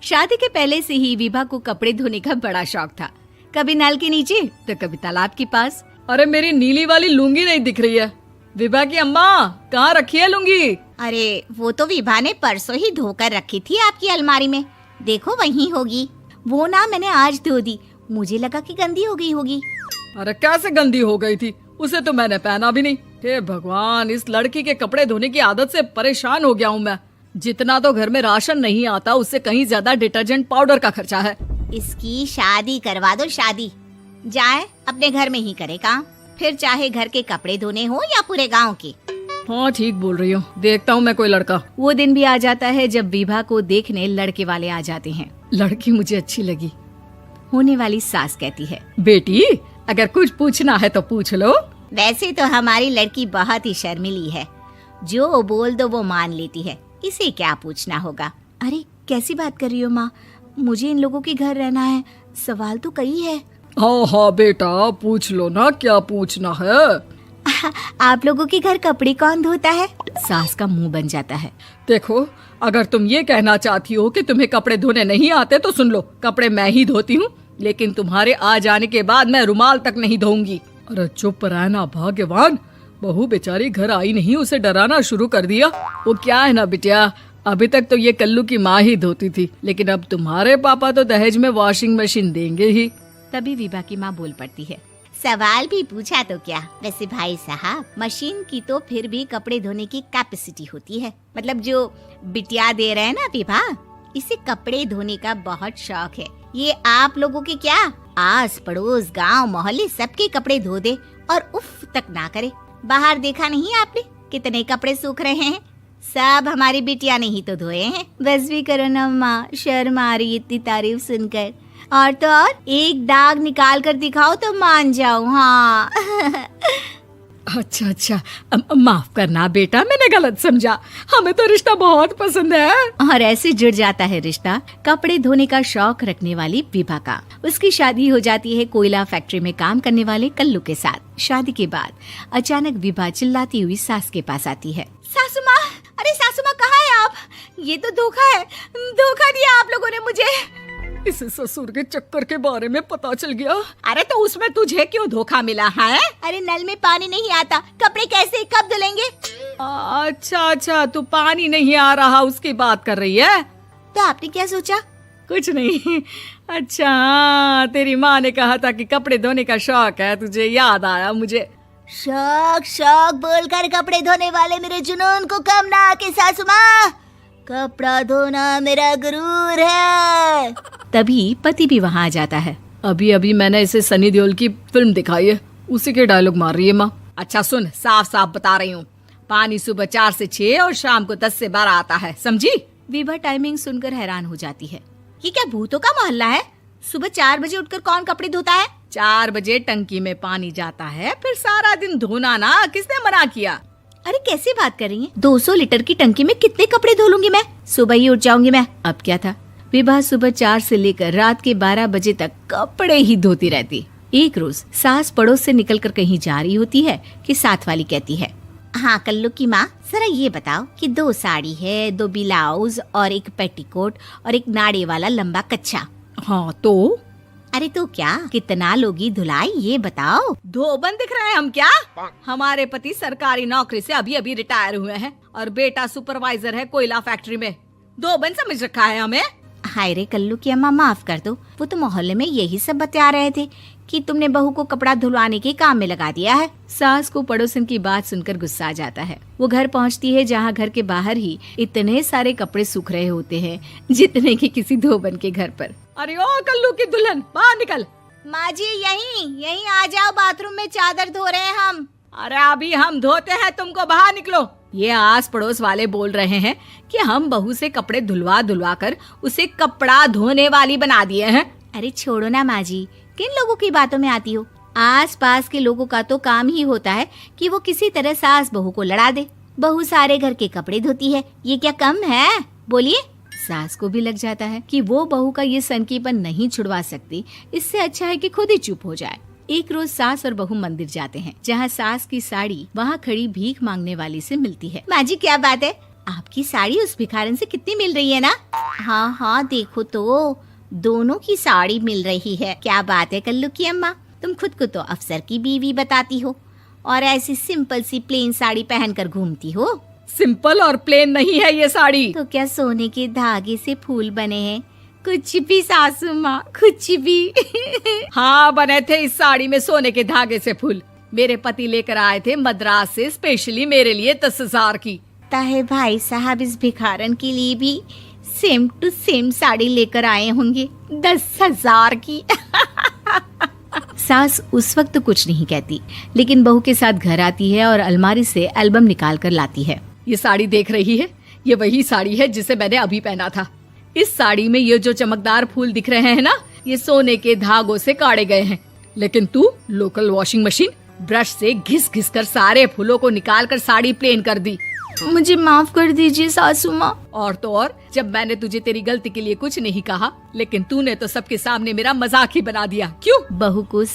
शादी के पहले से ही विभा को कपड़े धोने का बड़ा शौक था। कभी नल के नीचे तो कभी तालाब के पास। अरे मेरी नीली वाली लुंगी नहीं दिख रही है। विभा की अम्मा, कहाँ रखी है लुंगी? अरे वो तो विभा ने परसों ही धोकर रखी थी आपकी अलमारी में, देखो वहीं होगी। वो ना मैंने आज धो दी, मुझे लगा कि गंदी हो गई होगी। अरे कैसे गंदी हो गई थी? उसे तो मैंने पहना भी नहीं। हे भगवान, इस लड़की के कपड़े धोने की आदत से परेशान हो गया हूँ मैं। जितना तो घर में राशन नहीं आता, उससे कहीं ज्यादा डिटर्जेंट पाउडर का खर्चा है। इसकी शादी करवा दो, शादी जाए अपने घर में ही करे काम, फिर चाहे घर के कपड़े धोने हो या पूरे गांव के। हाँ ठीक बोल रही हो, देखता हूँ मैं कोई लड़का। वो दिन भी आ जाता है जब विभा को देखने लड़के वाले आ जाते हैं। लड़की मुझे अच्छी लगी। होने वाली सास कहती है, बेटी अगर कुछ पूछना है तो पूछ लो। वैसे तो हमारी लड़की बहुत ही शर्मिली है, जो बोल दो वो मान लेती है, इसे क्या पूछना होगा। अरे कैसी बात कर रही हो माँ, मुझे इन लोगों के घर रहना है, सवाल तो कई है। हाँ हाँ बेटा, पूछ लो ना, क्या पूछना है। आप लोगों के घर कपड़े कौन धोता है? सास का मुंह बन जाता है। देखो, अगर तुम ये कहना चाहती हो कि तुम्हें कपड़े धोने नहीं आते तो सुन लो, कपड़े मैं ही धोती हूँ, लेकिन तुम्हारे आ जाने के बाद मैं रुमाल तक नहीं धोऊंगी। अरे चुप रहना भाग्यवान, बहू बेचारी घर आई नहीं, उसे डराना शुरू कर दिया। वो क्या है ना बिटिया, अभी तक तो ये कल्लू की माँ ही धोती थी, लेकिन अब तुम्हारे पापा तो दहेज में वॉशिंग मशीन देंगे ही। तभी विभा की माँ बोल पड़ती है, सवाल भी पूछा तो क्या। वैसे भाई साहब, मशीन की तो फिर भी कपड़े धोने की कैपेसिटी होती है, मतलब जो बिटिया दे रहे हैं ना विभा, इसे कपड़े धोने का बहुत शौक है। ये आप लोगों के क्या, आस पड़ोस गांव मोहल्ले सबके कपड़े धो दे और उफ तक ना करे। बाहर देखा नहीं आपने कितने कपड़े सूख रहे हैं, सब हमारी बिटिया ने ही तो धोए हैं। बस भी करो ना माँ, शर्म आ रही इतनी तारीफ सुनकर। और तो और एक दाग निकाल कर दिखाओ तो मान जाओ। हाँ अच्छा अच्छा, माफ करना बेटा, मैंने गलत समझा, हमें तो रिश्ता बहुत पसंद है। और ऐसे जुड़ जाता है रिश्ता कपड़े धोने का शौक रखने वाली विभा का। उसकी शादी हो जाती है कोयला फैक्ट्री में काम करने वाले कल्लू के साथ। शादी के बाद अचानक विभा चिल्लाती हुई सास के पास आती है। सासू माँ, अरे सासू माँ कहाँ है आप? ये तो धोखा है, धोखा दिया आप लोगों ने मुझे। इसे ससुर के चक्कर के बारे में पता चल गया। अरे तो उसमें तुझे क्यों धोखा मिला है? अरे नल में पानी नहीं आता, कपड़े कैसे कब धुलेंगे? अच्छा अच्छा, तू पानी नहीं आ रहा उसकी बात कर रही है। तो आपने क्या सोचा? कुछ नहीं। अच्छा हाँ, तेरी माँ ने कहा था कि कपड़े धोने का शौक है तुझे, याद आया मुझे। शौक शौक बोलकर कपड़े धोने वाले मेरे जुनून को कम ना आके सासू माँ, कपड़ा धोना मेरा गुरूर है। तभी पति भी वहाँ आ जाता है। अभी अभी मैंने इसे सनी देओल की फिल्म दिखाई है, उसी के डायलॉग मार रही है माँ। अच्छा सुन, साफ साफ बता रही हूँ, पानी सुबह 4 से 6 और शाम को 10 से 12 आता है, समझी? विभा टाइमिंग सुनकर हैरान हो जाती है। ये क्या भूतों का मोहल्ला है? सुबह 4 बजे उठकर कौन कपड़े धोता है? 4 बजे टंकी में पानी जाता है, फिर सारा दिन धोना ना, किसने मना किया? अरे कैसी बात कर रही हैं? 200 लीटर की टंकी में कितने कपड़े धो लूंगी मैं, सुबह ही उठ जाऊंगी मैं। अब क्या था, विभा सुबह 4 से लेकर रात के 12 बजे तक कपड़े ही धोती रहती। एक रोज सास पड़ोस से निकलकर कहीं जा रही होती है कि साथ वाली कहती है, हाँ कल्लू की माँ, जरा ये बताओ कि 2 साड़ी है, 2 ब्लाउज और एक पेटीकोट और एक नाड़े वाला लंबा कच्छा। हाँ तो? अरे तो क्या, कितना लोगी धुलाई ये बताओ। धोबन दिख रहे हैं हम क्या? हमारे पति सरकारी नौकरी से अभी अभी रिटायर हुए हैं और बेटा सुपरवाइजर है कोयला फैक्ट्री में। धोबन समझ रखा है हमें। हाय रे कल्लू की अम्मा, माफ कर दो, वो तो मोहल्ले में यही सब बता रहे थे कि तुमने बहू को कपड़ा धुलवाने के काम में लगा दिया है। सास को पड़ोसन की बात सुनकर गुस्सा आ जाता है। वो घर पहुंचती है जहां घर के बाहर ही इतने सारे कपड़े सूख रहे होते हैं जितने कि किसी धोबन के घर पर। अरे ओ कल्लू की दुल्हन, बाहर निकल। माँ जी यहीं आ जाओ, बाथरूम में चादर धो रहे हैं हम। अरे अभी हम धोते हैं, तुमको बाहर निकलो। ये आस पड़ोस वाले बोल रहे हैं कि हम बहू से कपड़े धुलवा धुलवा कर उसे कपड़ा धोने वाली बना दिए हैं। अरे छोड़ो ना माँ जी, किन लोगों की बातों में आती हो? आस पास के लोगों का तो काम ही होता है कि वो किसी तरह सास बहू को लड़ा दे। बहू सारे घर के कपड़े धोती है, ये क्या कम है? बोलिए। सास को भी लग जाता है कि वो बहू का ये सनकीपन नहीं छुड़वा सकती, इससे अच्छा है कि खुद ही चुप हो जाए। एक रोज सास और बहू मंदिर जाते हैं, जहाँ सास की साड़ी वहाँ खड़ी भीख मांगने वाली से मिलती है। माँ जी क्या बात है, आपकी साड़ी उस भिखारन से कितनी मिल रही है ना? हाँ हाँ, देखो तो दोनों की साड़ी मिल रही है। क्या बात है कल्लू की अम्मा, तुम खुद को तो अफसर की बीवी बताती हो और ऐसी सिंपल सी प्लेन साड़ी पहनकर घूमती हो। सिंपल और प्लेन नहीं है ये साड़ी। तो क्या सोने के धागे से फूल बने हैं? कुछ भी सासू माँ, कुछ भी। हाँ, बने थे इस साड़ी में सोने के धागे से फूल। मेरे पति लेकर आए थे मद्रास से स्पेशली मेरे लिए 10,000 की। ताहे भाई साहब इस भिखारन के लिए भी सेम टू सेम साड़ी लेकर आए होंगे 10,000 की। सास उस वक्त तो कुछ नहीं कहती, लेकिन बहू के साथ घर आती है और अलमारी से एल्बम निकाल कर लाती है। ये साड़ी देख रही है, ये वही साड़ी है जिसे मैंने अभी पहना था। इस साड़ी में ये जो चमकदार फूल दिख रहे हैं ना, ये सोने के धागों से काढ़े गए हैं। लेकिन तू लोकल वॉशिंग मशीन ब्रश से घिस घिस कर सारे फूलों को निकाल कर साड़ी प्लेन कर दी। मुझे माफ कर दीजिए सासू माँ। और तो और, जब मैंने तुझे तेरी गलती के लिए कुछ नहीं कहा, लेकिन तूने तो सबके सामने मेरा मजाक ही बना दिया। क्यों? बहू को